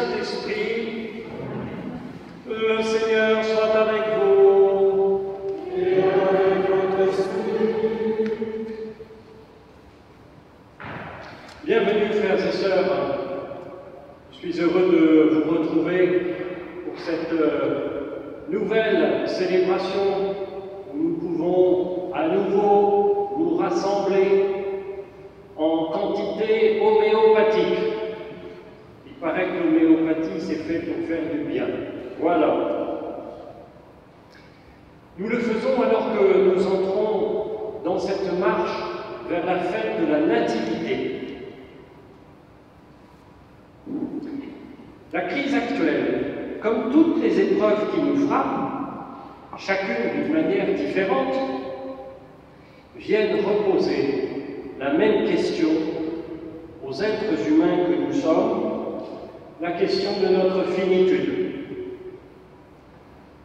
Saint-Esprit. Le Seigneur soit avec vous. Et avec votre esprit. Bienvenue, frères et sœurs. Je suis heureux de vous retrouver pour cette nouvelle célébration où nous pouvons à nouveau nous rassembler en quantité homéopathique. Il paraît que l'homéopathie, c'est fait pour faire du bien. Voilà. Nous le faisons alors que nous entrons dans cette marche vers la fête de la Nativité. La crise actuelle, comme toutes les épreuves qui nous frappent, chacune d'une manière différente, viennent reposer la même question aux êtres humains que nous sommes, la question de notre finitude.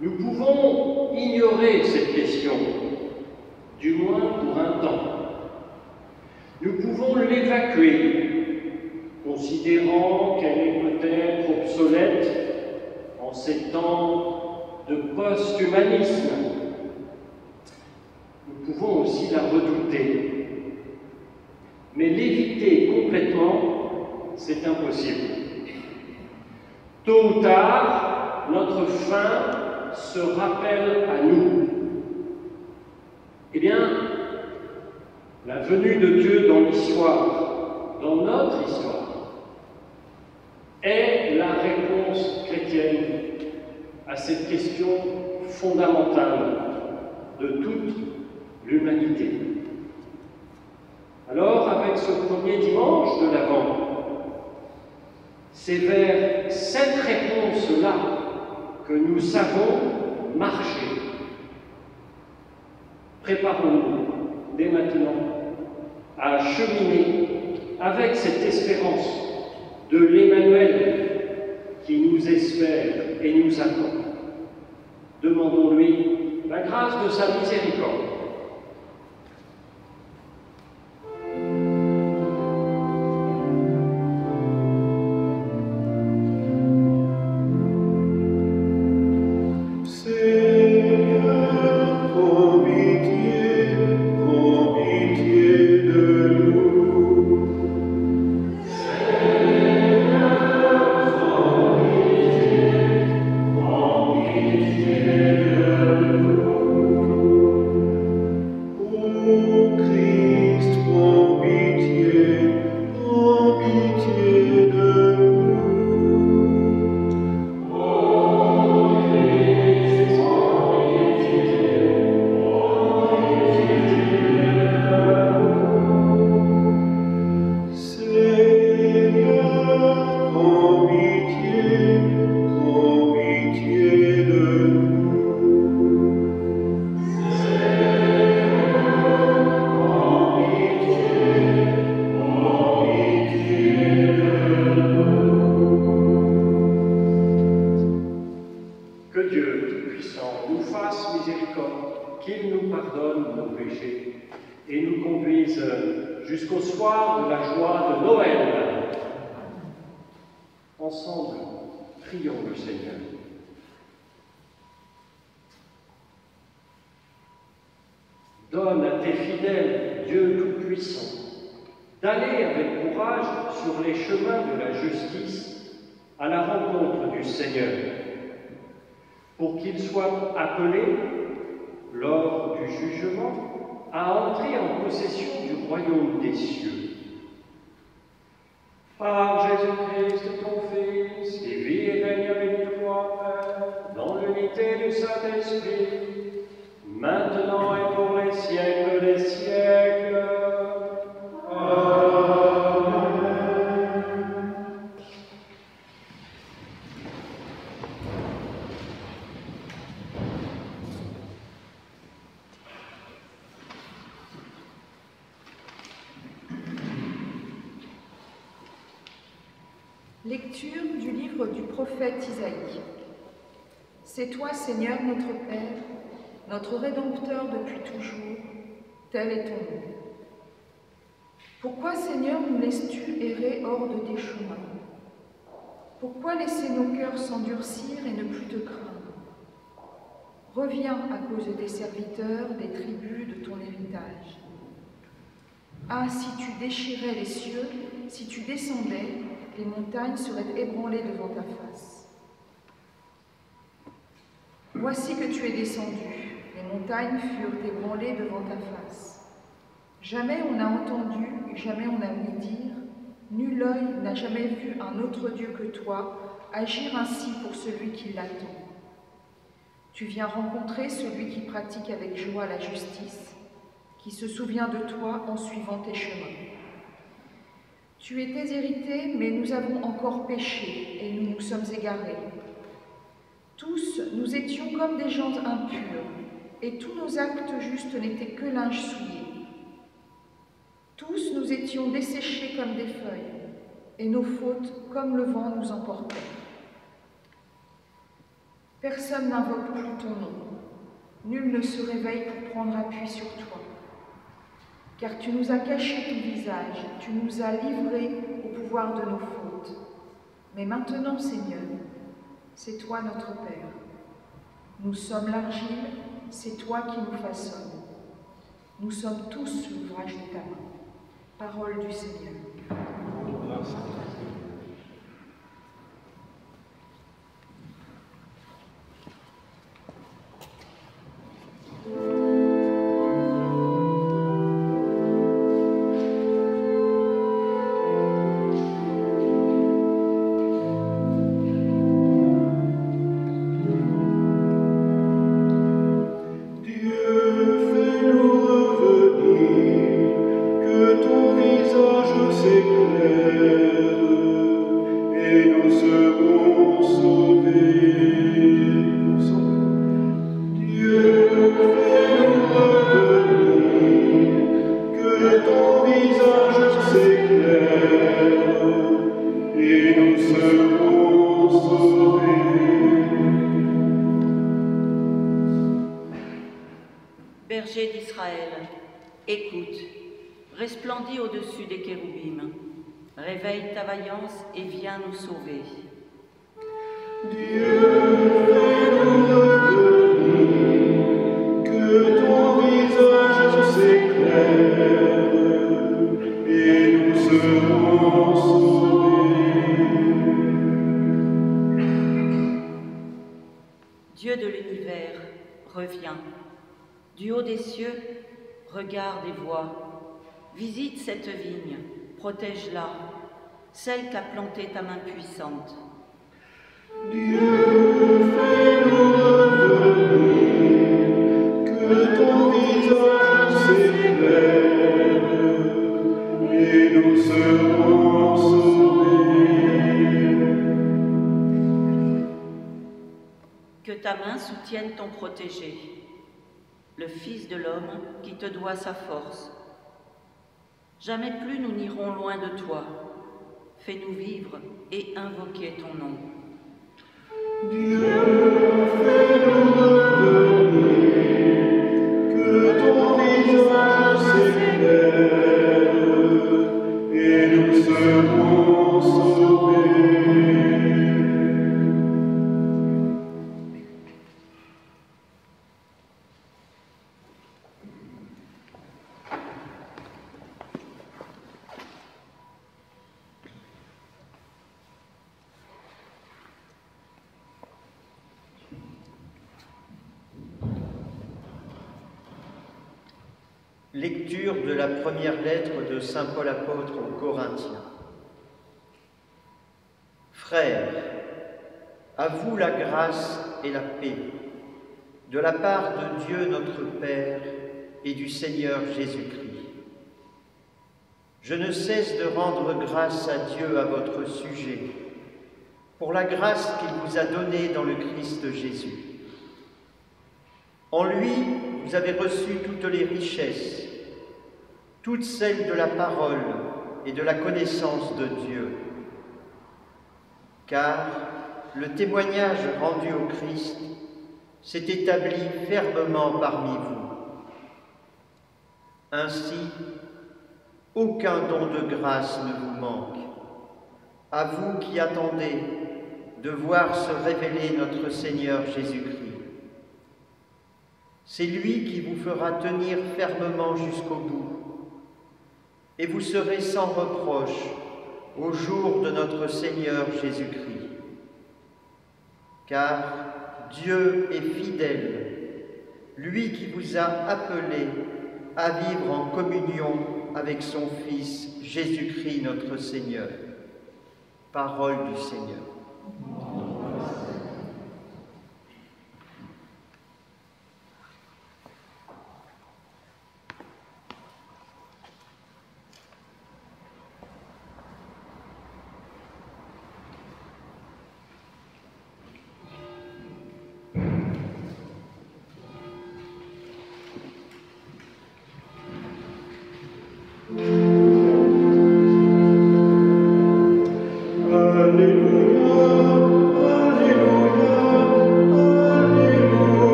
Nous pouvons ignorer cette question, du moins pour un temps. Nous pouvons l'évacuer, considérant qu'elle est peut-être obsolète en ces temps de post-humanisme. Nous pouvons aussi la redouter. Mais l'éviter complètement, c'est impossible. Tôt ou tard, notre fin se rappelle à nous. Eh bien, la venue de Dieu dans l'histoire, dans notre histoire, est la réponse chrétienne à cette question fondamentale de toute l'humanité. Alors, avec ce premier dimanche de l'Avent, c'est vers cette réponse-là que nous savons marcher. Préparons-nous dès maintenant à cheminer avec cette espérance de l'Emmanuel qui nous espère et nous attend. Demandons-lui la grâce de sa miséricorde. Jusqu'au soir de la joie de Noël. Ensemble, prions le Seigneur. Donne à tes fidèles, Dieu Tout-Puissant, d'aller avec courage sur les chemins de la justice à la rencontre du Seigneur, pour qu'ils soient appelés, lors du jugement, à entrer en possession du royaume des cieux. Par Jésus-Christ, ton Fils, qui vit et règne avec toi, Père, dans l'unité du Saint-Esprit, maintenant et pour les siècles des siècles. Amen. Lecture du livre du prophète Isaïe. C'est toi, Seigneur, notre Père, notre Rédempteur depuis toujours, tel est ton nom. Pourquoi, Seigneur, nous laisses-tu errer hors de tes chemins? Pourquoi laisser nos cœurs s'endurcir et ne plus te craindre? Reviens à cause de tes serviteurs, des tribus, de ton héritage. Ah, si tu déchirais les cieux, si tu descendais, les montagnes seraient ébranlées devant ta face. Voici que tu es descendu, les montagnes furent ébranlées devant ta face. Jamais on n'a entendu, jamais on n'a vu dire, nul œil n'a jamais vu un autre Dieu que toi agir ainsi pour celui qui l'attend. Tu viens rencontrer celui qui pratique avec joie la justice, qui se souvient de toi en suivant tes chemins. Tu étais hérité, mais nous avons encore péché et nous nous sommes égarés. Tous, nous étions comme des gens impurs, et tous nos actes justes n'étaient que linge souillé. Tous, nous étions desséchés comme des feuilles, et nos fautes, comme le vent, nous emportaient. Personne n'invoque plus ton nom, nul ne se réveille pour prendre appui sur toi. Car tu nous as caché ton visage, tu nous as livrés au pouvoir de nos fautes. Mais maintenant, Seigneur, c'est toi notre Père. Nous sommes l'argile, c'est toi qui nous façonnes. Nous sommes tous l'ouvrage de ta main. Parole du Seigneur. Berger d'Israël, écoute, resplendis au-dessus des kéroubim, réveille ta vaillance et viens nous sauver. Dieu, fais-nous revenir, que ton visage s'éclaire, et nous serons sauvés. Dieu de l'univers, reviens. Du haut des cieux, regarde et vois. Visite cette vigne, protège-la, celle qu'a plantée ta main puissante. Dieu, fais-nous revenir, que ton visage s'éclaire, et nous serons sauvés. Que ta main soutienne ton protégé, le Fils de l'homme qui te doit sa force. Jamais plus nous n'irons loin de toi. Fais-nous vivre et invoquer ton nom. Dieu, fais-nous revenir, que ton visage s'éclaire, et nous serons sauvés. Lecture de la première lettre de saint Paul apôtre aux Corinthiens. Frères, à vous la grâce et la paix, de la part de Dieu notre Père et du Seigneur Jésus-Christ. Je ne cesse de rendre grâce à Dieu à votre sujet, pour la grâce qu'il vous a donnée dans le Christ Jésus. En lui, vous avez reçu toutes les richesses, toutes celles de la parole et de la connaissance de Dieu. Car le témoignage rendu au Christ s'est établi fermement parmi vous. Ainsi, aucun don de grâce ne vous manque, à vous qui attendez de voir se révéler notre Seigneur Jésus-Christ. C'est lui qui vous fera tenir fermement jusqu'au bout, et vous serez sans reproche au jour de notre Seigneur Jésus-Christ. Car Dieu est fidèle, lui qui vous a appelés à vivre en communion avec son Fils Jésus-Christ notre Seigneur. Parole du Seigneur.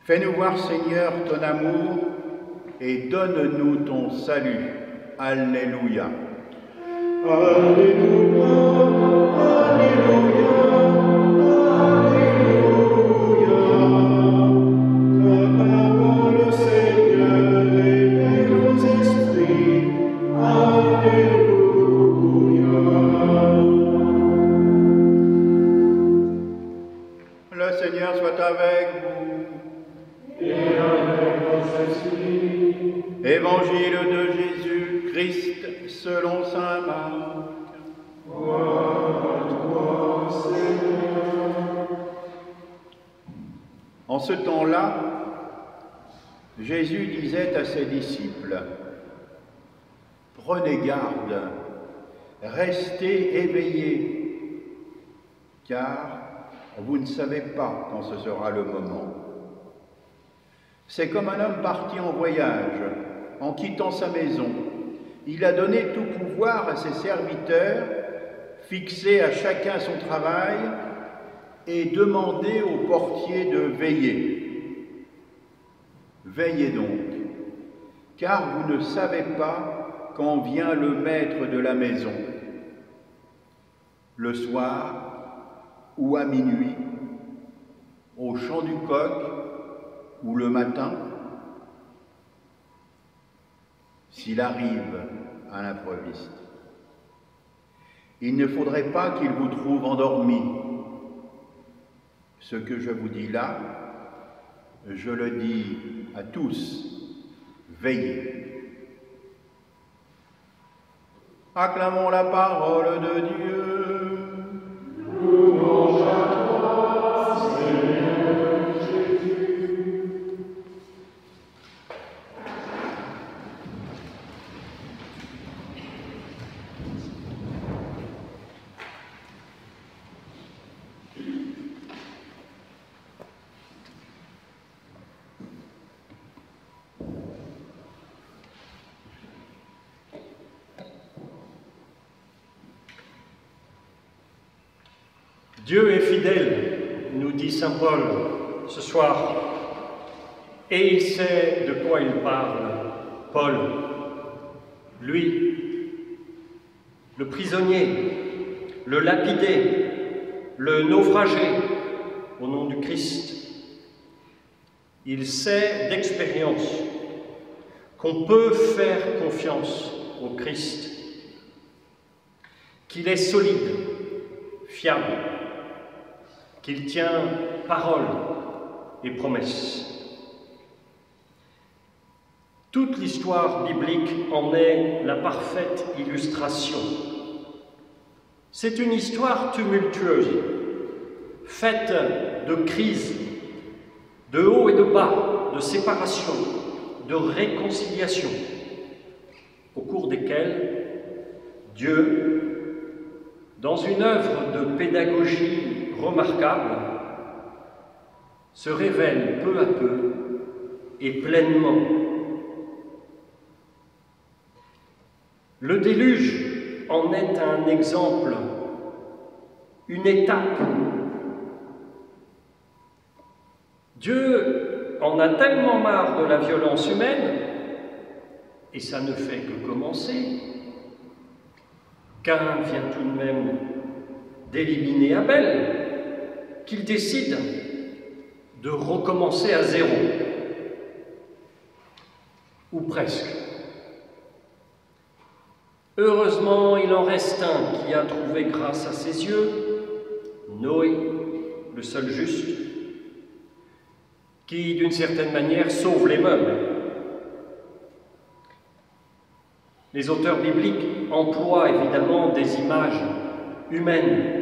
Fais-nous voir, Seigneur, ton amour et donne-nous ton salut. Alléluia. Alléluia, Alléluia, Alléluia. La parole, Seigneur, éveille nos esprits. Alléluia. Le Seigneur soit avec vous. Évangile de Jésus-Christ selon saint Marc. Gloire à toi, Seigneur. En ce temps-là, Jésus disait à ses disciples: prenez garde, restez éveillés, car vous ne savez pas quand ce sera le moment. C'est comme un homme parti en voyage, en quittant sa maison. Il a donné tout pouvoir à ses serviteurs, fixé à chacun son travail et demandé au portier de veiller. Veillez donc, car vous ne savez pas quand vient le maître de la maison, le soir ou à minuit, au chant du coq ou le matin, s'il arrive à l'improviste. Il ne faudrait pas qu'il vous trouve endormi. Ce que je vous dis là, je le dis à tous, veillez. Acclamons la parole de Dieu. Louange à toi, Seigneur Jésus. Dieu est fidèle, nous dit saint Paul ce soir, et il sait de quoi il parle, Paul. Lui, le prisonnier, le lapidé, le naufragé au nom du Christ. Il sait d'expérience qu'on peut faire confiance au Christ, qu'il est solide, fiable, qu'il tient parole et promesse. Toute l'histoire biblique en est la parfaite illustration. C'est une histoire tumultueuse, faite de crises, de hauts et de bas, de séparation, de réconciliation, au cours desquelles Dieu, dans une œuvre de pédagogie remarquable, se révèle peu à peu et pleinement. Le déluge en est un exemple une étape. Dieu en a tellement marre de la violence humaine, et ça ne fait que commencer. Caïn vient tout de même d'éliminer Abel, qu'il décide de recommencer à zéro, ou presque. Heureusement, il en reste un qui a trouvé grâce à ses yeux, Noé, le seul juste, qui, d'une certaine manière, sauve les meubles. Les auteurs bibliques emploient évidemment des images humaines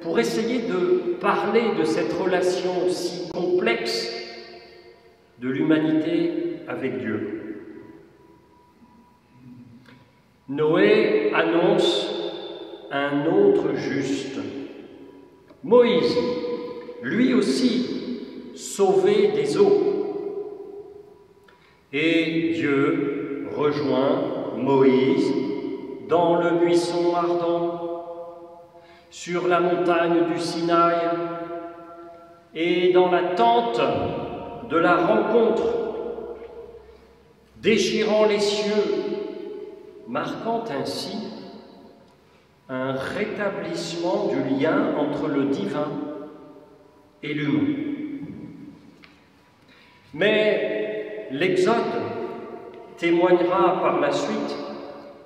pour essayer de parler de cette relation si complexe de l'humanité avec Dieu. Noé annonce un autre juste, Moïse, lui aussi sauvé des eaux. Et Dieu rejoint Moïse dans le buisson ardent, sur la montagne du Sinaï et dans la tente de la rencontre, déchirant les cieux, marquant ainsi un rétablissement du lien entre le divin et l'humain. Mais l'Exode témoignera par la suite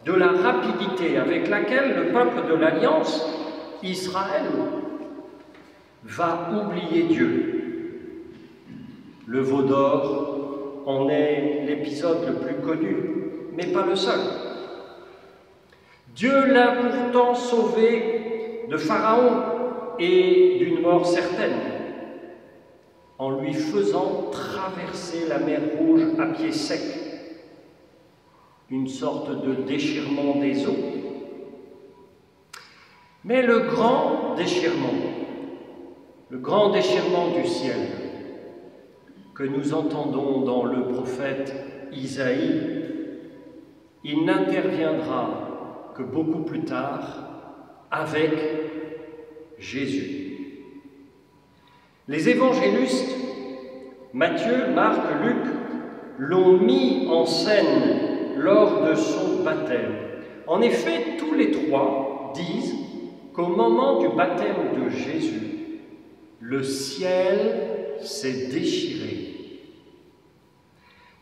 de la rapidité avec laquelle le peuple de l'Alliance, Israël, va oublier Dieu. Le veau d'or en est l'épisode le plus connu, mais pas le seul. Dieu l'a pourtant sauvé de Pharaon et d'une mort certaine, en lui faisant traverser la mer Rouge à pied sec, une sorte de déchirement des eaux. Mais le grand déchirement du ciel que nous entendons dans le prophète Isaïe, il n'interviendra que beaucoup plus tard avec Jésus. Les évangélistes, Matthieu, Marc, Luc, l'ont mis en scène lors de son baptême. En effet, tous les trois disent qu'au moment du baptême de Jésus, le ciel s'est déchiré,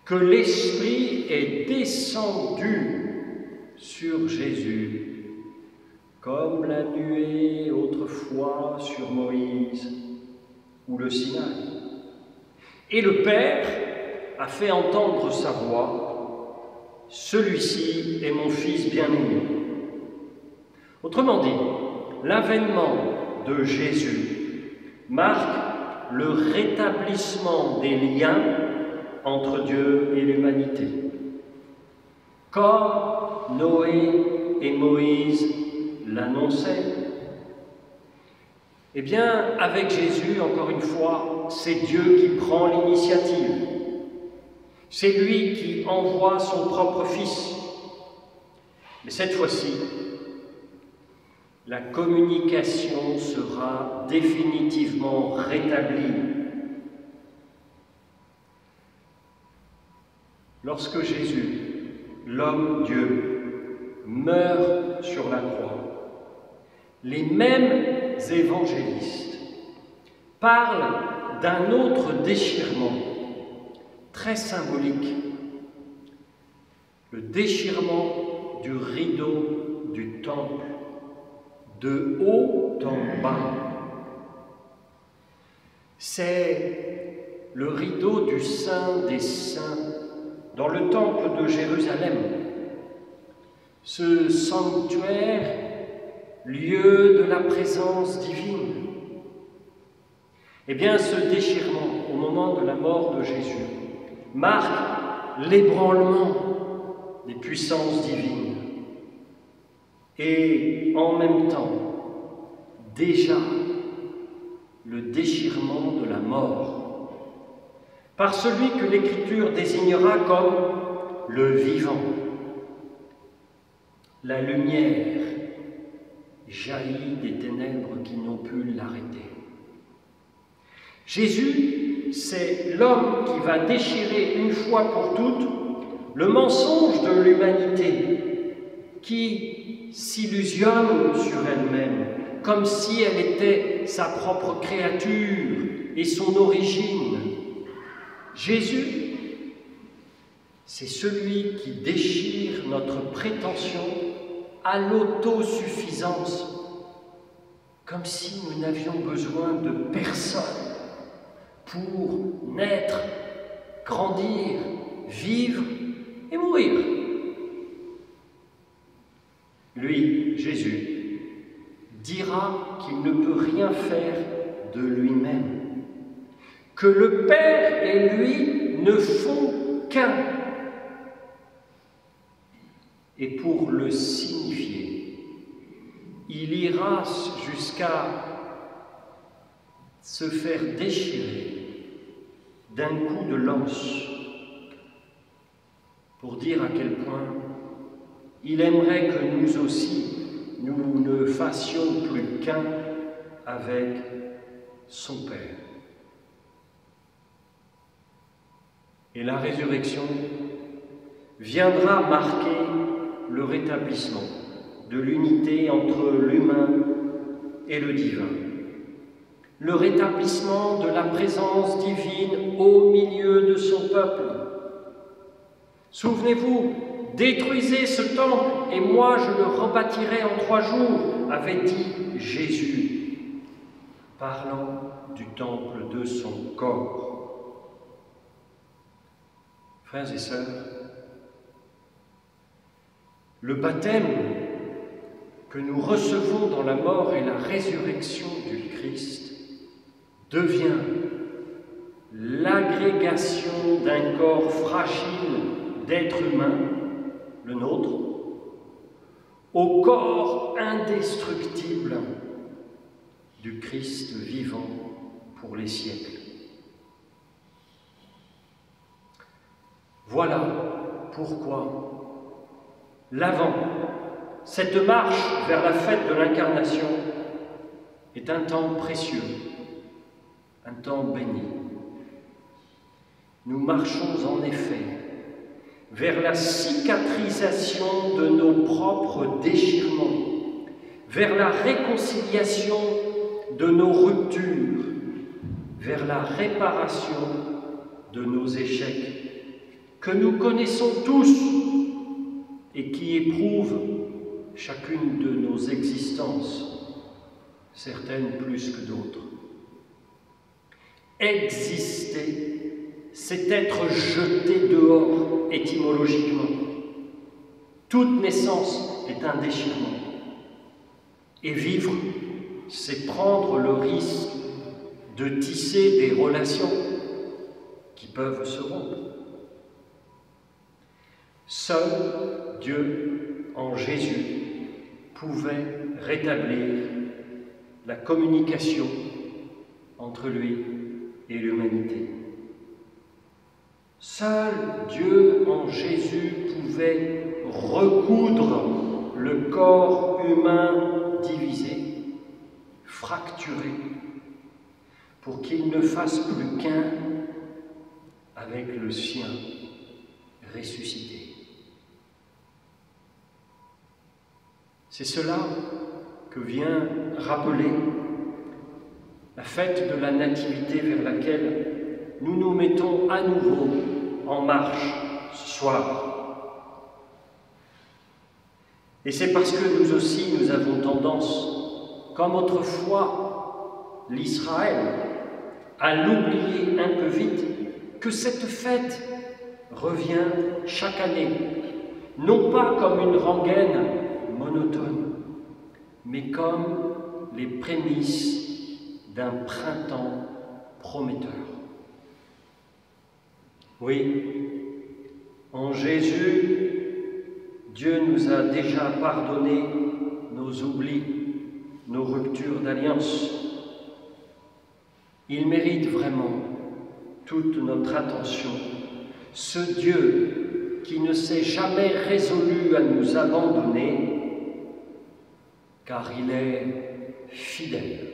que l'Esprit est descendu sur Jésus, comme la nuée autrefois sur Moïse ou le Sinaï. Et le Père a fait entendre sa voix, « Celui-ci est mon Fils bien-aimé ». Autrement dit, l'avènement de Jésus marque le rétablissement des liens entre Dieu et l'humanité. Comme Noé et Moïse l'annonçaient, eh bien, avec Jésus, encore une fois, c'est Dieu qui prend l'initiative. C'est lui qui envoie son propre Fils. Mais cette fois-ci, la communication sera définitivement rétablie. Lorsque Jésus, l'homme-Dieu, meurt sur la croix, les mêmes évangélistes parlent d'un autre déchirement très symbolique, le déchirement du rideau du temple, de haut en bas. C'est le rideau du Saint des Saints dans le temple de Jérusalem, ce sanctuaire, lieu de la présence divine. Eh bien, ce déchirement au moment de la mort de Jésus marque l'ébranlement des puissances divines et en même temps déjà le déchirement de la mort par celui que l'Écriture désignera comme le vivant, la lumière, jaillit des ténèbres qui n'ont pu l'arrêter. Jésus, c'est l'homme qui va déchirer une fois pour toutes le mensonge de l'humanité, qui s'illusionne sur elle-même, comme si elle était sa propre créature et son origine. Jésus, c'est celui qui déchire notre prétention à l'autosuffisance, comme si nous n'avions besoin de personne pour naître, grandir, vivre et mourir. Lui, Jésus, dira qu'il ne peut rien faire de lui-même, que le Père et lui ne font qu'un. Et pour le signifier, il ira jusqu'à se faire déchirer d'un coup de lance pour dire à quel point il aimerait que nous aussi, nous ne fassions plus qu'un avec son Père. Et la résurrection viendra marquer le rétablissement de l'unité entre l'humain et le divin, le rétablissement de la présence divine au milieu de son peuple. Souvenez-vous, détruisez ce temple et moi je le rebâtirai en 3 jours, avait dit Jésus, parlant du temple de son corps. Frères et sœurs, le baptême que nous recevons dans la mort et la résurrection du Christ devient l'agrégation d'un corps fragile d'être humain, le nôtre, au corps indestructible du Christ vivant pour les siècles. Voilà pourquoi l'Avent, cette marche vers la fête de l'Incarnation, est un temps précieux, un temps béni. Nous marchons en effet vers la cicatrisation de nos propres déchirements, vers la réconciliation de nos ruptures, vers la réparation de nos échecs, que nous connaissons tous et qui éprouvent chacune de nos existences, certaines plus que d'autres. Exister, c'est être jeté dehors étymologiquement. Toute naissance est un déchirement. Et vivre, c'est prendre le risque de tisser des relations qui peuvent se rompre. Seul Dieu, en Jésus, pouvait rétablir la communication entre lui et l'humanité. Seul Dieu, en Jésus, pouvait recoudre le corps humain divisé, fracturé, pour qu'il ne fasse plus qu'un avec le sien ressuscité. C'est cela que vient rappeler la fête de la Nativité vers laquelle nous nous mettons à nouveau en marche ce soir. Et c'est parce que nous aussi, nous avons tendance, comme autrefois l'Israël, à l'oublier un peu vite, que cette fête revient chaque année, non pas comme une rengaine monotone, mais comme les prémices d'un printemps prometteur. Oui, en Jésus, Dieu nous a déjà pardonné nos oublis, nos ruptures d'alliance. Il mérite vraiment toute notre attention, ce Dieu qui ne s'est jamais résolu à nous abandonner, car il est fidèle.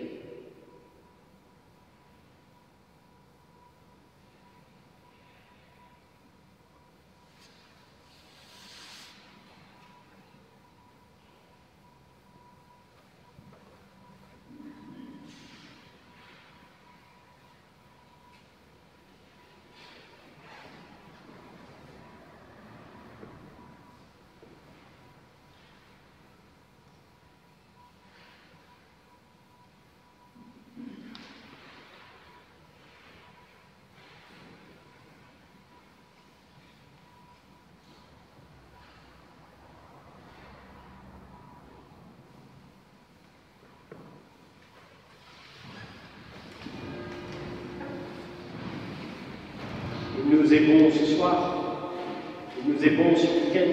Il nous est bon ce soir, il nous est bon ce week-end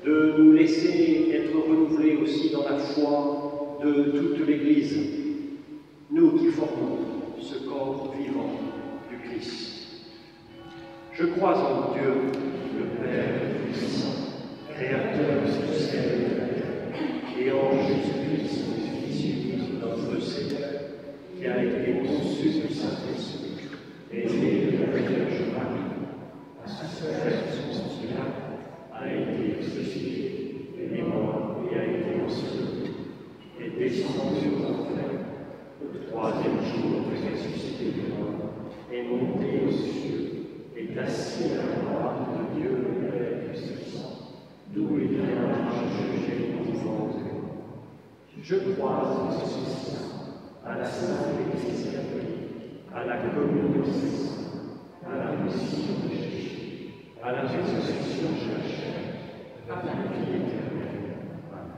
de nous laisser être renouvelés aussi dans la foi de toute l'Église, nous qui formons ce corps vivant du Christ. Je crois en Dieu, le Père Tout-Puissant, Créateur du ciel et de la terre, et en Jésus-Christ, Fils unique, notre Seigneur, qui a été conçu du Saint-Esprit, est né de la Vierge Marie, a souffert sous Pilate, a été crucifié, est mort et a été enseveli, est descendu aux enfers, le troisième jour est ressuscité des morts, est monté aux cieux, est assis à la droite de Dieu le Père Tout-Puissant, d'où il viendra juger les vivants et les morts. Je crois en ceci, à la Sainte Église catholique, à la communion sainte, à la rémission des péchés, à la résurrection de la chair, à la vie éternelle. Amen.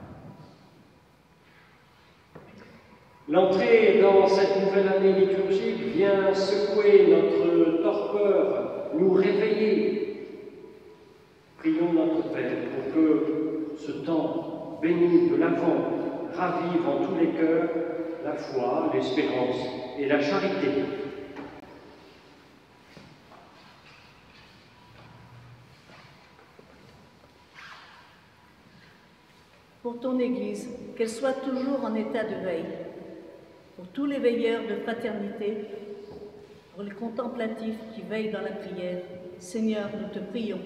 L'entrée dans cette nouvelle année liturgique vient secouer notre torpeur, nous réveiller. Prions notre Père pour que ce temps béni de l'Avent ravive en tous les cœurs la foi, l'espérance et la charité. Pour ton Église, qu'elle soit toujours en état de veille. Pour tous les veilleurs de fraternité, pour les contemplatifs qui veillent dans la prière, Seigneur, nous te prions.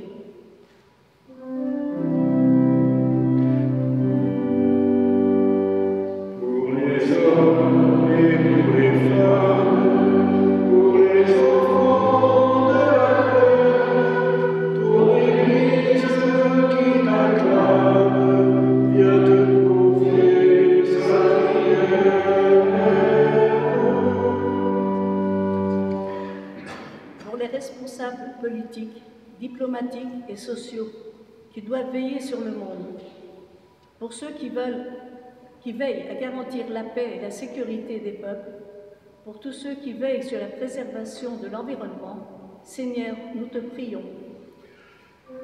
Pour les hommes et pour les femmes, pour les enfants de la terre, pour l'Église qui t'acclame, viens te confier sa Pour les responsables politiques, diplomatiques et sociaux qui doivent veiller sur le monde. Pour ceux qui veillent à garantir la paix et la sécurité des peuples. Pour tous ceux qui veillent sur la préservation de l'environnement, Seigneur, nous te prions.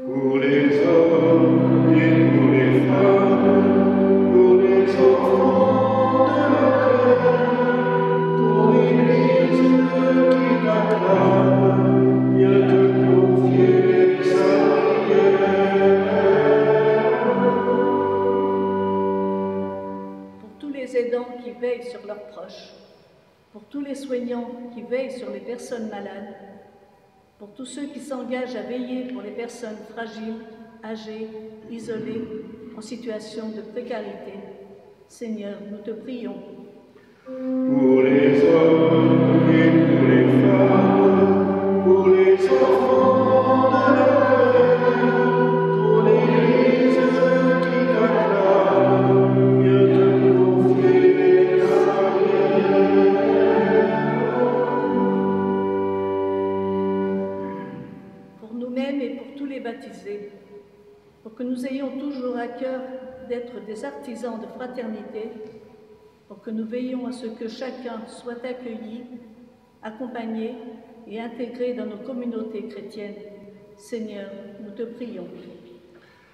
pour les hommes et pour les femmes, pour les enfants de la terre, pour l'Église qui t'acclame, viens te confier sa Pour tous les aidants qui veillent sur leurs proches. Pour tous les soignants qui veillent sur les personnes malades. Pour tous ceux qui s'engagent à veiller pour les personnes fragiles, âgées, isolées, en situation de précarité. Seigneur, nous te prions. Pour les hommes et pour les femmes, pour les enfants de la terre, pour l'Église qui t'acclame, viens te confier sa Pour nous-mêmes et pour tous les baptisés, pour que nous ayons toujours à cœur d'être des artisans de fraternité, pour que nous veillions à ce que chacun soit accueilli, accompagné et intégré dans nos communautés chrétiennes. Seigneur, nous te prions.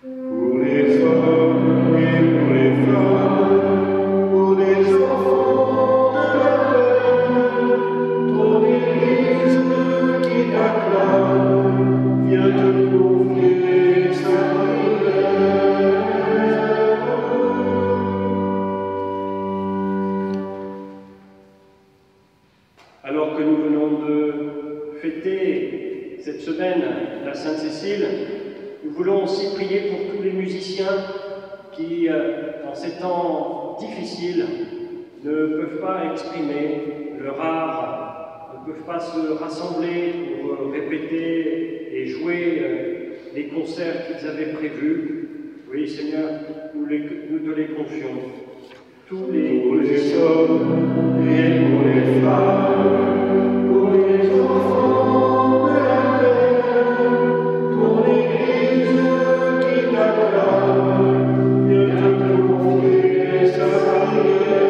Pour les hommes et pour les femmes, pour les enfants de la terre, pour l'Église qui t'acclame, viens te confier sa prière. Alors que nous venons de fêter cette semaine la Sainte-Cécile, nous voulons aussi prier pour tous les musiciens qui, en ces temps difficiles, ne peuvent pas exprimer leur art, ne peuvent pas se rassembler pour répéter et jouer les concerts qu'ils avaient prévus. Oui, Seigneur, nous te les confions. Tous les hommes et pour les femmes, pour les enfants de la terre, pour l'Église qui t'acclame, viens te confier sa prière.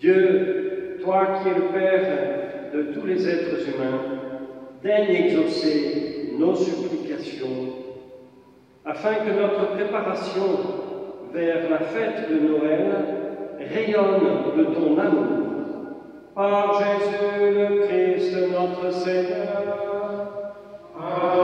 Dieu, toi qui es le Père de tous les êtres humains, daigne exaucer nos supplications, afin que notre préparation vers la fête de Noël rayonne de ton amour. Par Jésus le Christ, notre Seigneur. Amen.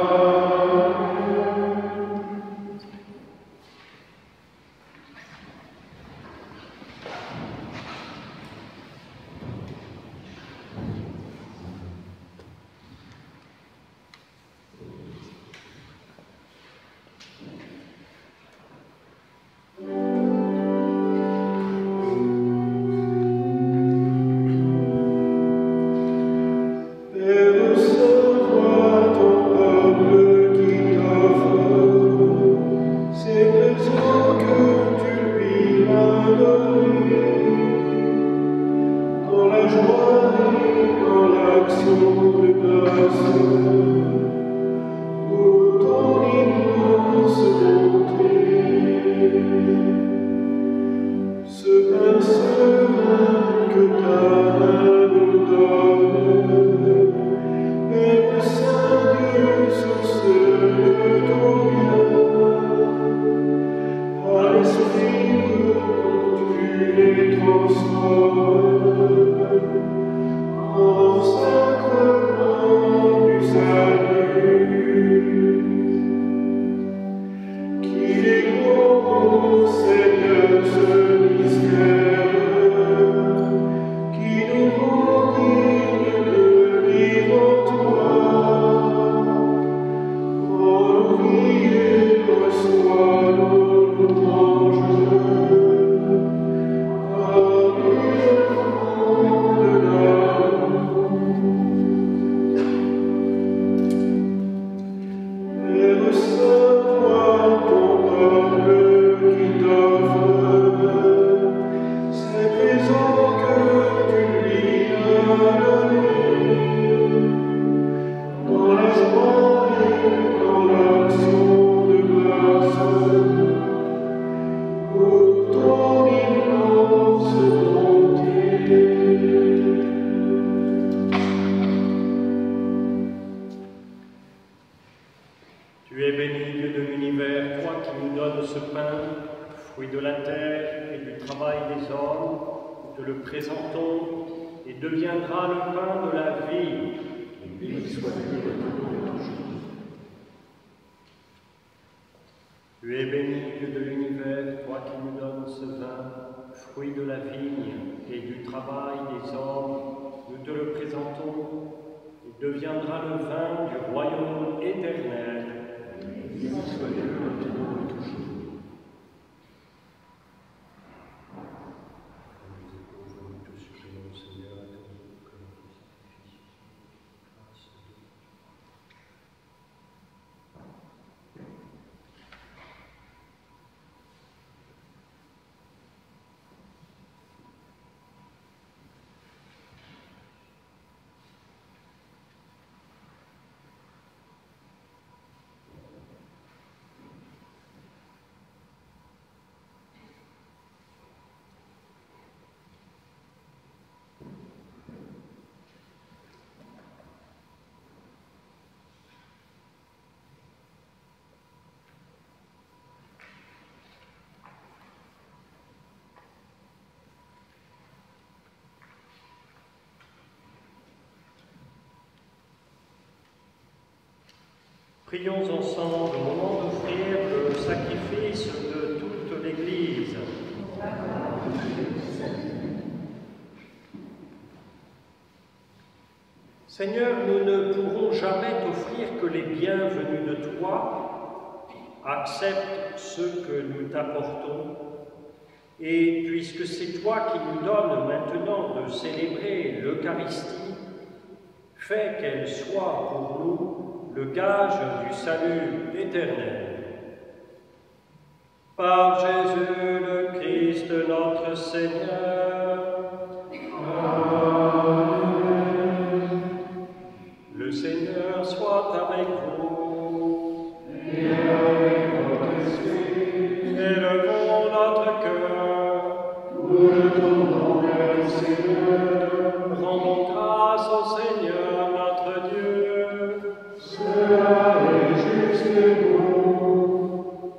Tu es béni, Dieu de l'univers, toi qui nous donnes ce pain, fruit de la terre et du travail des hommes. Nous te le présentons et deviendra le pain de la vie. Béni soit Dieu toujours. Tu es béni, Dieu de l'univers, toi qui nous donnes ce vin, fruit de la vigne et du travail des hommes. Nous te le présentons et deviendra le vin du royaume éternel. Béni soit Dieu maintenant et toujours. Nous te supplions, Seigneur, que notre sacrifice grâce à Dieu. Prions ensemble au moment d'offrir le sacrifice de toute l'Église. Seigneur, nous ne pourrons jamais t'offrir que les biens venus de toi. Accepte ce que nous t'apportons. Et puisque c'est toi qui nous donnes maintenant de célébrer l'Eucharistie, fais qu'elle soit pour nous le gage du salut éternel. Par Jésus le Christ notre Seigneur. Amen. Le Seigneur soit avec vous. Et avec votre esprit. Élevons notre cœur. Nous le tournons vers le Seigneur. Rendons grâce au Seigneur notre Dieu. Cela est juste et bon.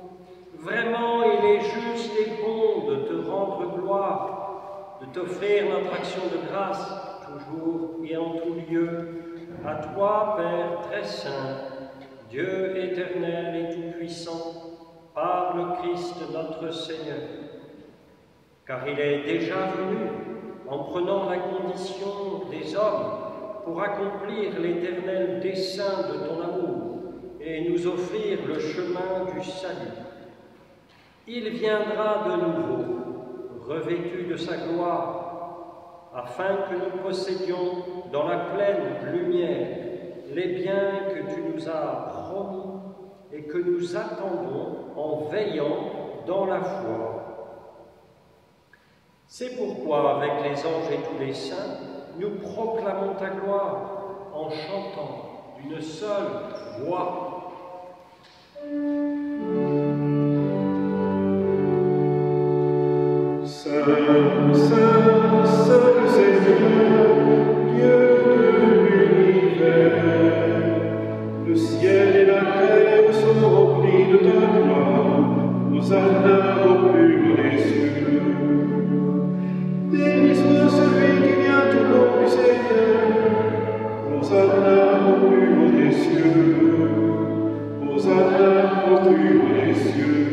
Vraiment, il est juste et bon de te rendre gloire, de t'offrir notre action de grâce, toujours et en tout lieu. À toi, Père très saint, Dieu éternel et tout-puissant, par le Christ notre Seigneur. Car il est déjà venu, en prenant la condition des hommes, pour accomplir l'éternel dessein de ton amour et nous offrir le chemin du salut. Il viendra de nouveau, revêtu de sa gloire, afin que nous possédions dans la pleine lumière les biens que tu nous as promis et que nous attendons en veillant dans la foi. C'est pourquoi, avec les anges et tous les saints, nous proclamons ta gloire en chantant d'une seule voix. Saint, Saint, Saint le Seigneur, Dieu de l'univers, le ciel et la terre sont remplis de ta gloire, Hosanna au plus haut des cieux. Béni soit celui qui vient au nom du Seigneur, Hosanna au plus haut des cieux, Hosanna au plus haut des cieux.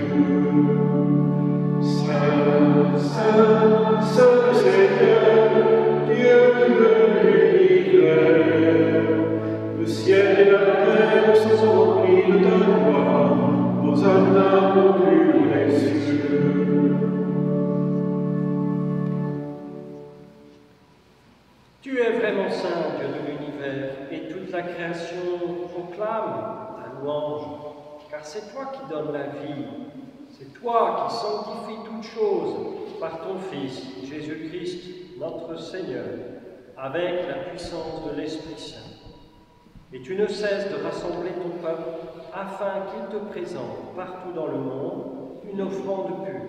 Saint, Saint, Saint Seigneur, Dieu de l'univers, le ciel et la terre sont remplis de ta gloire, Hosanna au plus haut des cieux. Tu es vraiment saint, Dieu de l'univers, et toute la création proclame ta louange, car c'est toi qui donnes la vie. C'est toi qui sanctifies toutes choses par ton Fils, Jésus-Christ, notre Seigneur, avec la puissance de l'Esprit Saint. Et tu ne cesses de rassembler ton peuple afin qu'il te présente partout dans le monde une offrande pure.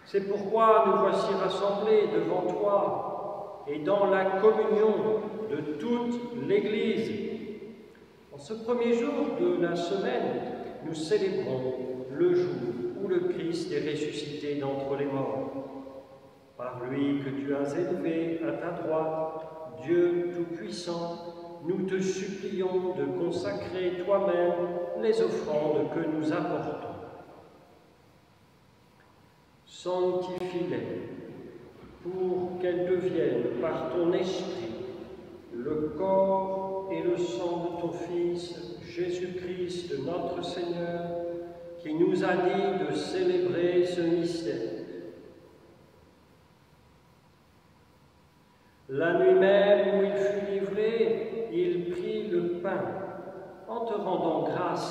C'est pourquoi nous voici rassemblés devant toi et dans la communion de toute l'Église. En ce premier jour de la semaine, nous célébrons le jour où le Christ est ressuscité d'entre les morts. Par lui que tu as élevé à ta droite, Dieu Tout-Puissant, nous te supplions de consacrer toi-même les offrandes que nous apportons. Sanctifie-les pour qu'elles deviennent par ton esprit le corps et le sang de ton Fils, Jésus-Christ notre Seigneur, qui nous a dit de célébrer ce mystère. La nuit même où il fut livré, il prit le pain. En te rendant grâce,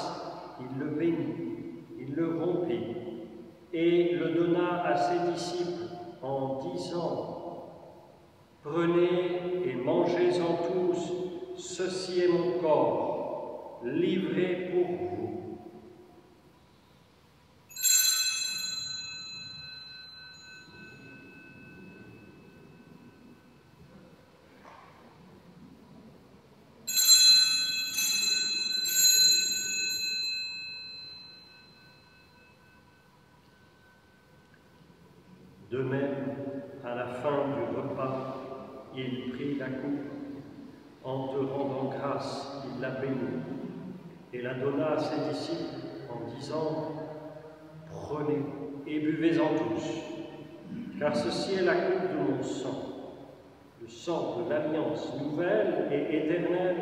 il le bénit, il le rompit et le donna à ses disciples en disant « Prenez et mangez-en tous, ceci est mon corps, livré pour vous. » De même, à la fin du repas, il prit la coupe. En te rendant grâce, il la bénit et la donna à ses disciples en disant « Prenez et buvez-en tous, car ceci est la coupe de mon sang, le sang de l'alliance nouvelle et éternelle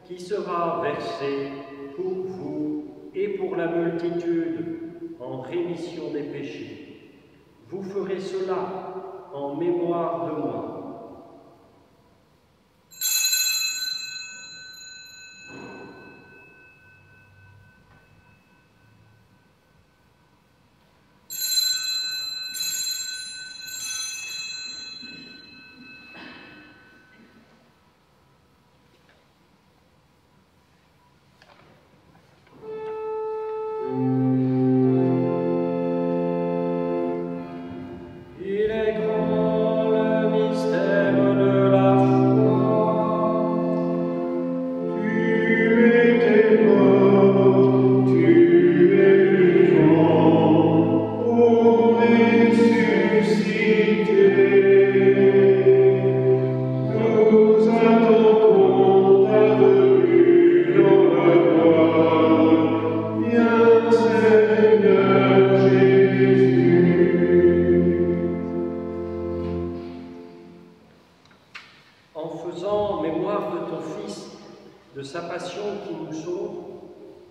qui sera versé pour vous et pour la multitude en rémission des péchés. Vous ferez cela en mémoire de moi. De sa passion qui nous sauve,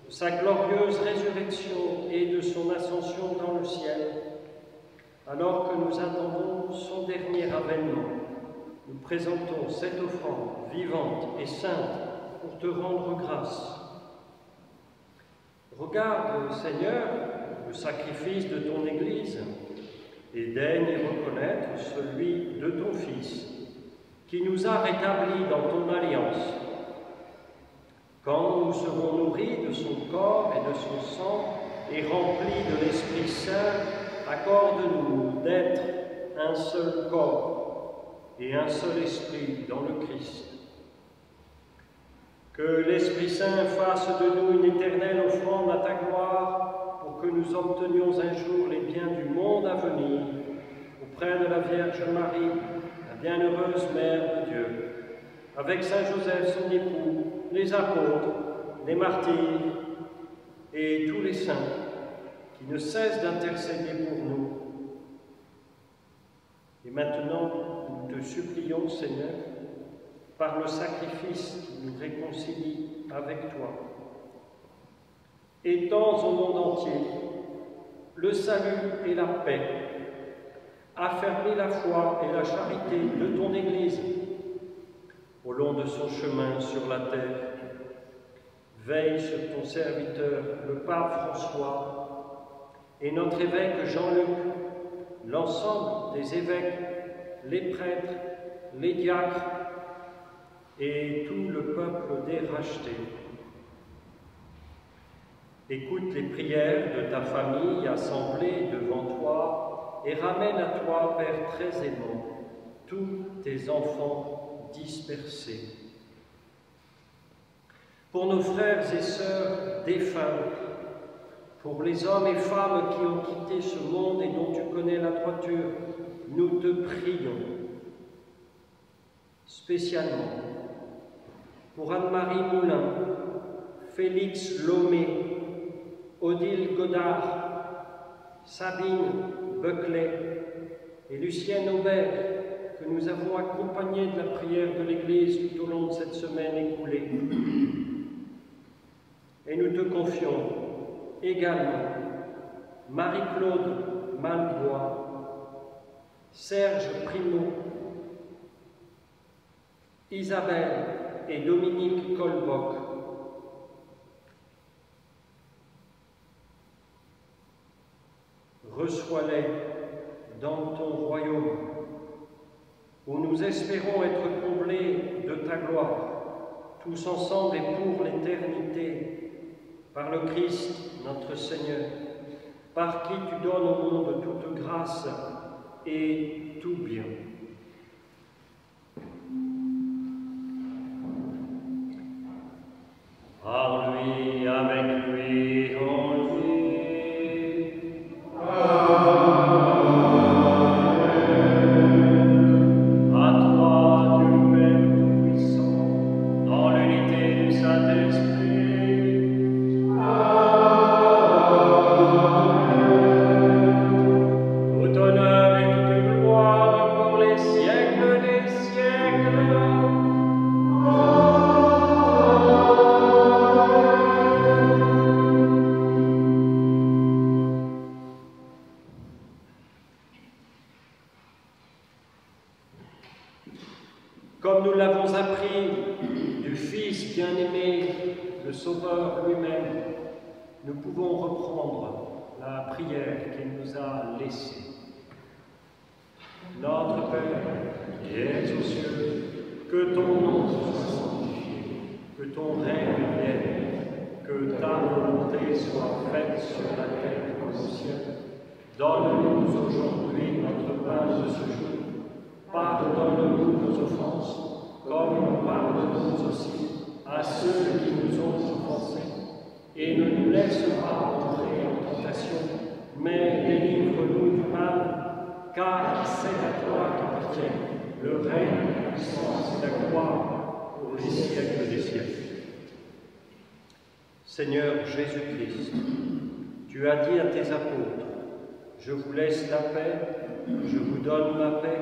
de sa glorieuse résurrection et de son ascension dans le ciel, alors que nous attendons son dernier avènement, nous présentons cette offrande vivante et sainte pour te rendre grâce. Regarde, Seigneur, le sacrifice de ton Église et daigne reconnaître celui de ton Fils, qui nous a rétablis dans ton alliance. Quand nous serons nourris de son corps et de son sang et remplis de l'Esprit Saint, accorde-nous d'être un seul corps et un seul esprit dans le Christ. Que l'Esprit Saint fasse de nous une éternelle offrande à ta gloire pour que nous obtenions un jour les biens du monde à venir auprès de la Vierge Marie, la bienheureuse Mère de Dieu, avec Saint Joseph, son époux, les apôtres, les martyrs et tous les saints qui ne cessent d'intercéder pour nous. Et maintenant, nous te supplions, Seigneur, par le sacrifice qui nous réconcilie avec toi. Étends au monde entier le salut et la paix, affermis la foi et la charité de ton Église au long de son chemin sur la terre. Veille sur ton serviteur, le pape François, et notre évêque Jean-Luc, l'ensemble des évêques, les prêtres, les diacres et tout le peuple des rachetés. Écoute les prières de ta famille assemblée devant toi et ramène à toi, Père très aimant, tous tes enfants dispersés. Pour nos frères et sœurs défunts, pour les hommes et femmes qui ont quitté ce monde et dont tu connais la droiture, nous te prions. Spécialement pour Anne-Marie Moulin, Félix Lomé, Odile Godard, Sabine Buckley et Lucienne Aubert, que nous avons accompagnés de la prière de l'Église tout au long de cette semaine écoulée. Et nous te confions également Marie-Claude Malbois, Serge Primo, Isabelle et Dominique Colbock, reçois-les dans ton royaume, où nous espérons être comblés de ta gloire, tous ensemble et pour l'éternité, par le Christ notre Seigneur, par qui tu donnes au monde toute grâce et tout bien. Par lui, avec lui, en lui. Amen. À toi, Dieu Père Tout-Puissant, dans l'unité du Saint-Esprit. Amen. Tout honneur et toute gloire pour les comme nous l'avons appris du Fils bien-aimé, le Sauveur lui-même, nous pouvons reprendre la prière qu'il nous a laissée. Notre Père, qui es aux cieux, que ton nom soit sanctifié, que ton règne vienne, que ta volonté soit faite sur la terre comme au ciel. Donne-nous aujourd'hui notre pain de ce jour. Pardonne-nous nos offenses, comme nous pardonnons aussi à ceux qui nous ont offensés. Et ne nous laisse pas entrer en tentation, mais délivre-nous du mal, car c'est à toi qu'appartient le règne, la puissance et la gloire pour les siècles des siècles. Seigneur Jésus-Christ, tu as dit à tes apôtres, je vous laisse la paix, je vous donne ma paix.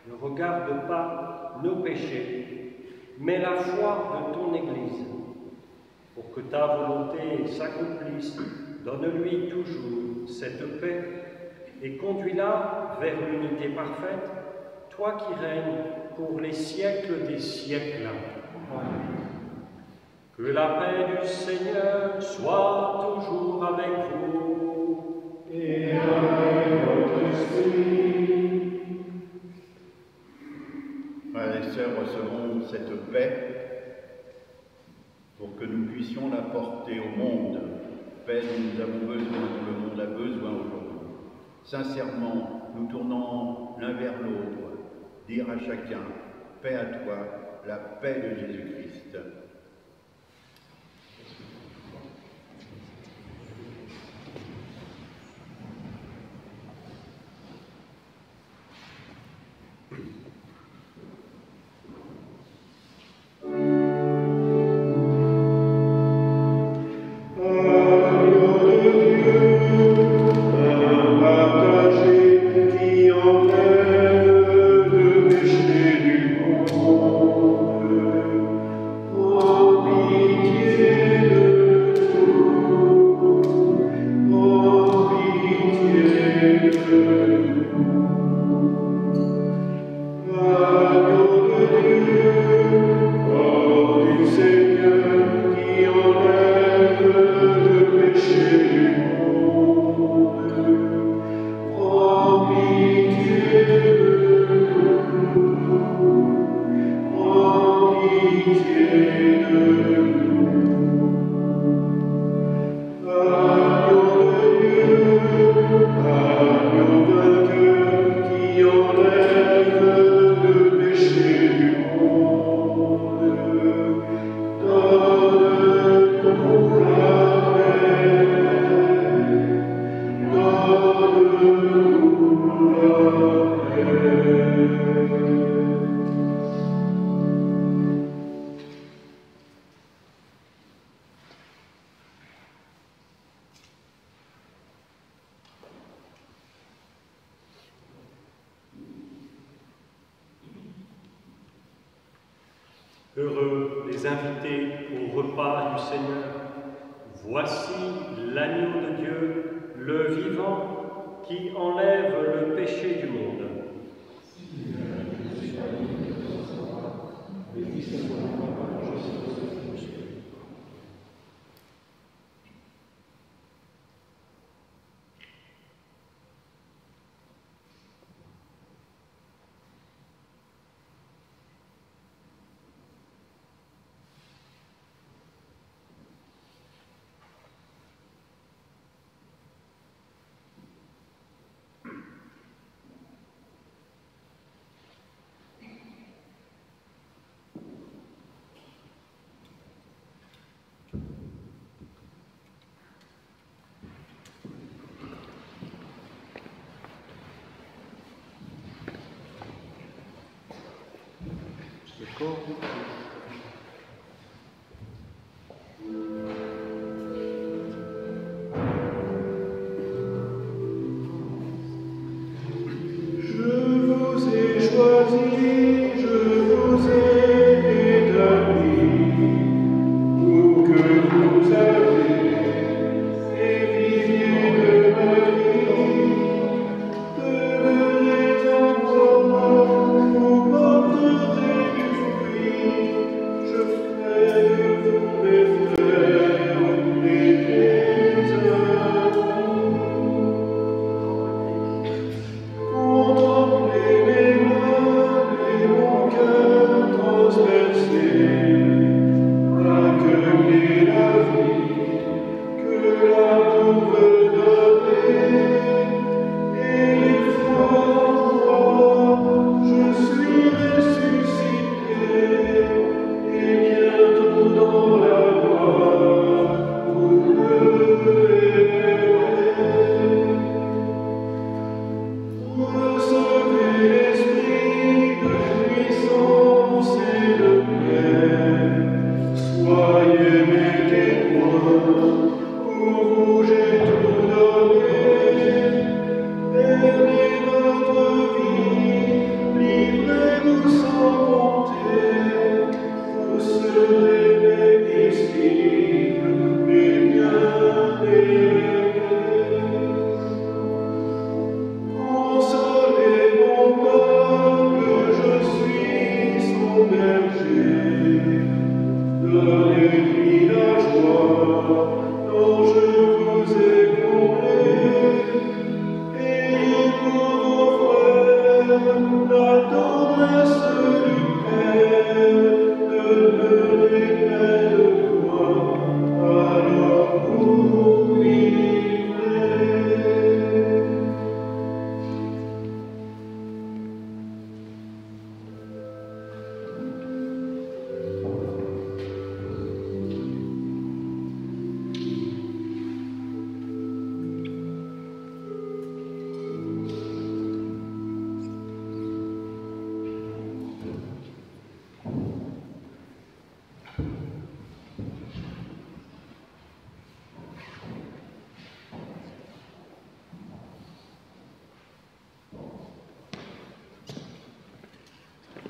Ne regarde pas nos péchés, mais la foi de ton Église. Pour que ta volonté s'accomplisse, donne-lui toujours cette paix et conduis-la vers l'unité parfaite, toi qui règnes pour les siècles des siècles. Amen. Que la paix du Seigneur soit toujours avec vous. Et avec votre esprit. Frères et sœurs, recevons cette paix pour que nous puissions la porter au monde. Paix dont nous avons besoin, dont le monde a besoin aujourd'hui. Sincèrement, nous tournons l'un vers l'autre, dire à chacun, paix à toi, la paix de Jésus-Christ. Heureux les invités au repas du Seigneur. Voici l'agneau de Dieu, le vivant, qui enlève le péché du monde. Vous porterez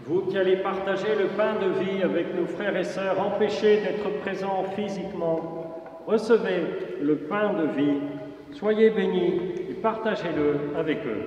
vous qui allez partager le pain de vie avec nos frères et sœurs empêchés d'être présents physiquement, recevez le pain de vie, soyez bénis et partagez-le avec eux.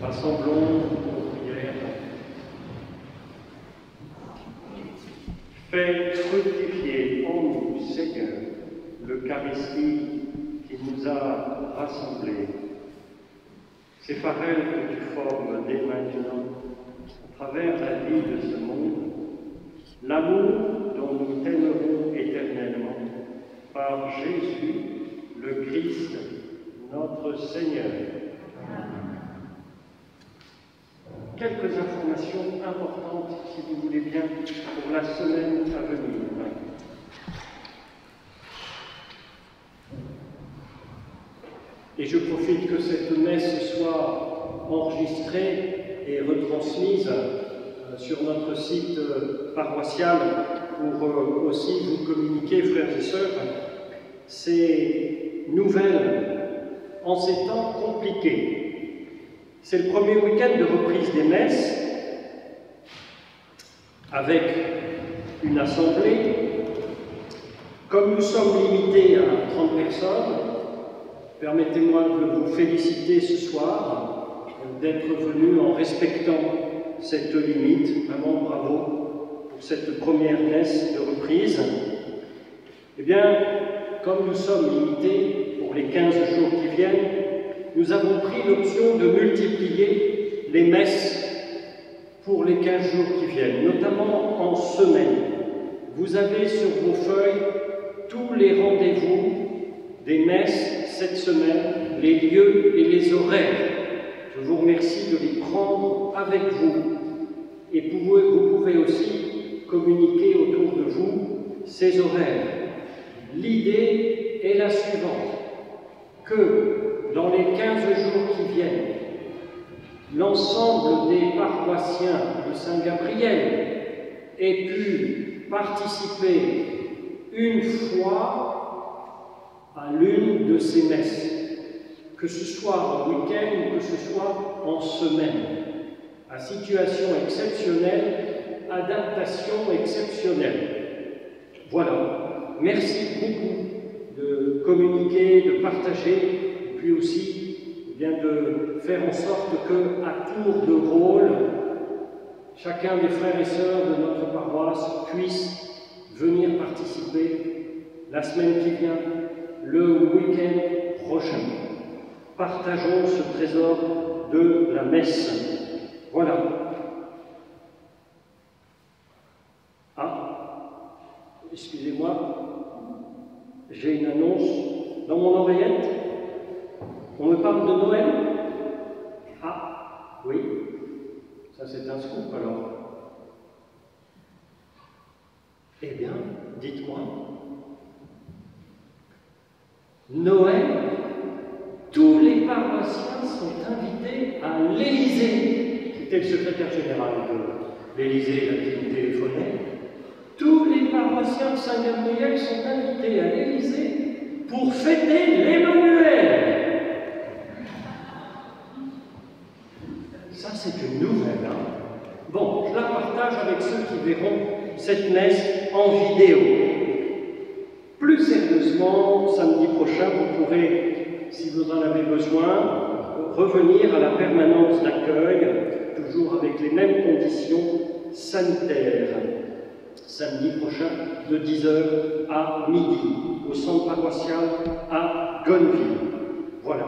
Rassemblons nos prières. Fais fructifier en nous, Seigneur, l'Eucharistie qui nous a rassemblés. C'est par elle que tu formes dès maintenant, à travers la vie de ce monde, l'amour dont nous t'aimerons éternellement, par Jésus, le Christ, notre Seigneur. Quelques informations importantes, si vous voulez bien, pour la semaine à venir. Et je profite que cette messe soit enregistrée et retransmise sur notre site paroissial pour aussi vous communiquer, frères et sœurs, ces nouvelles en ces temps compliqués. C'est le premier week-end de reprise des messes, avec une assemblée. Comme nous sommes limités à 30 personnes, permettez-moi de vous féliciter ce soir d'être venus en respectant cette limite. Vraiment bravo pour cette première messe de reprise. Eh bien, comme nous sommes limités pour les 15 jours qui viennent, nous avons pris l'option de multiplier les messes pour les 15 jours qui viennent, notamment en semaine. Vous avez sur vos feuilles tous les rendez-vous des messes cette semaine, les lieux et les horaires. Je vous remercie de les prendre avec vous. Et vous pouvez aussi communiquer autour de vous ces horaires. L'idée est la suivante, que dans les 15 jours qui viennent, l'ensemble des paroissiens de Saint-Gabriel ait pu participer une fois à l'une de ces messes, que ce soit en week-end ou que ce soit en semaine, à situation exceptionnelle, adaptation exceptionnelle. Voilà, merci beaucoup de communiquer, de partager, puis aussi bien de faire en sorte que, à tour de rôle, chacun des frères et sœurs de notre paroisse puisse venir participer la semaine qui vient, le week-end prochain. Partageons ce trésor de la messe. Voilà. Ah, excusez-moi, j'ai une annonce dans mon oreillette. On me parle de Noël? Ah, oui, ça c'est un scoop alors. Eh bien, dites-moi, Noël, tous les paroissiens sont invités à l'Élysée. C'était le secrétaire général de l'Élysée qui nous téléphonait. Tous les paroissiens de Saint-Gabriel sont invités à l'Élysée pour fêter l'Emmanuel. Ça, c'est une nouvelle. Hein. Bon, je la partage avec ceux qui verront cette messe en vidéo. Plus sérieusement, samedi prochain, vous pourrez, si vous en avez besoin, revenir à la permanence d'accueil, toujours avec les mêmes conditions sanitaires. Samedi prochain, de 10h à midi, au centre paroissial à Gonneville. Voilà.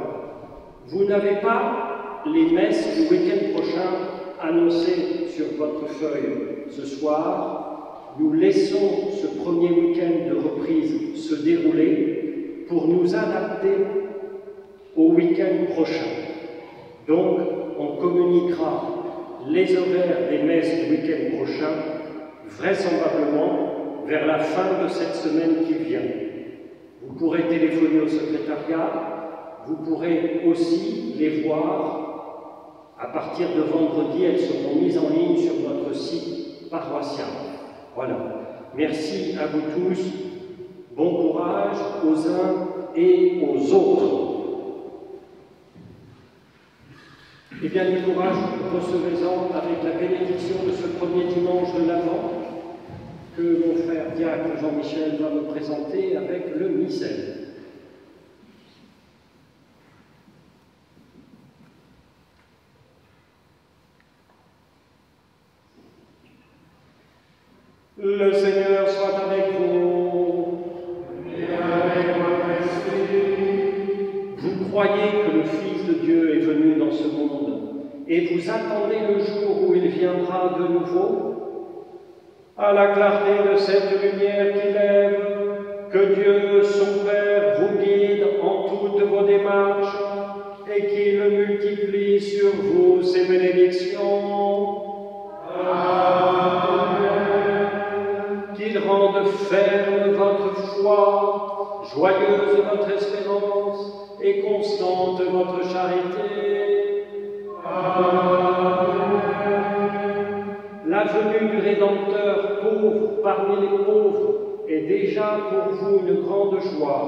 Vous n'avez pas les messes du week-end prochain annoncées sur votre feuille ce soir. Nous laissons ce premier week-end de reprise se dérouler pour nous adapter au week-end prochain. Donc, on communiquera les horaires des messes du week-end prochain, vraisemblablement vers la fin de cette semaine qui vient. Vous pourrez téléphoner au secrétariat, vous pourrez aussi les voir. À partir de vendredi, elles seront mises en ligne sur notre site paroissial. Voilà. Merci à vous tous. Bon courage aux uns et aux autres. Eh bien, du courage, recevez-en avec la bénédiction de ce premier dimanche de l'Avent que mon frère diacre Jean-Michel va me présenter avec le missel. Le Seigneur soit avec vous. Et avec votre esprit. Vous croyez que le Fils de Dieu est venu dans ce monde et vous attendez le jour où il viendra de nouveau? À la clarté de cette lumière qui lève, que Dieu, son Père, vous guide en toutes vos démarches et qu'il multiplie sur vous ses bénédictions. Qu'il rende ferme votre foi, joyeuse votre espérance et constante votre charité. Amen. La venue du Rédempteur, pauvre parmi les pauvres, est déjà pour vous une grande joie.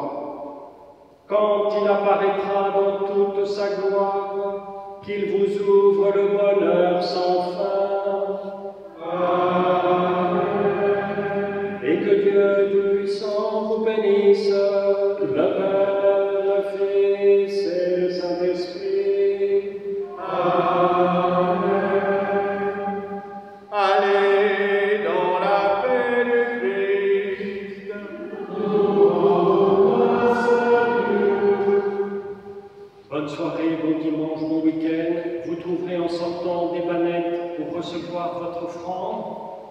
Quand il apparaîtra dans toute sa gloire, qu'il vous ouvre le bonheur sans fin. Amen. Et que Dieu Tout-Puissant vous bénisse, le Père, le Fils et le Saint-Esprit. Amen. Allez dans la paix du Christ. Bonne soirée, bon dimanche, bon week-end. Vous trouverez en sortant des bannettes pour recevoir votre offrande.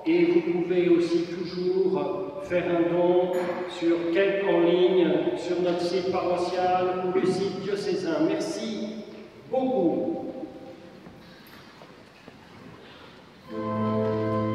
Et vous pouvez aussi toujours faire un don sur quête en ligne, sur notre site paroissial ou le site diocésain. Merci beaucoup. Amen.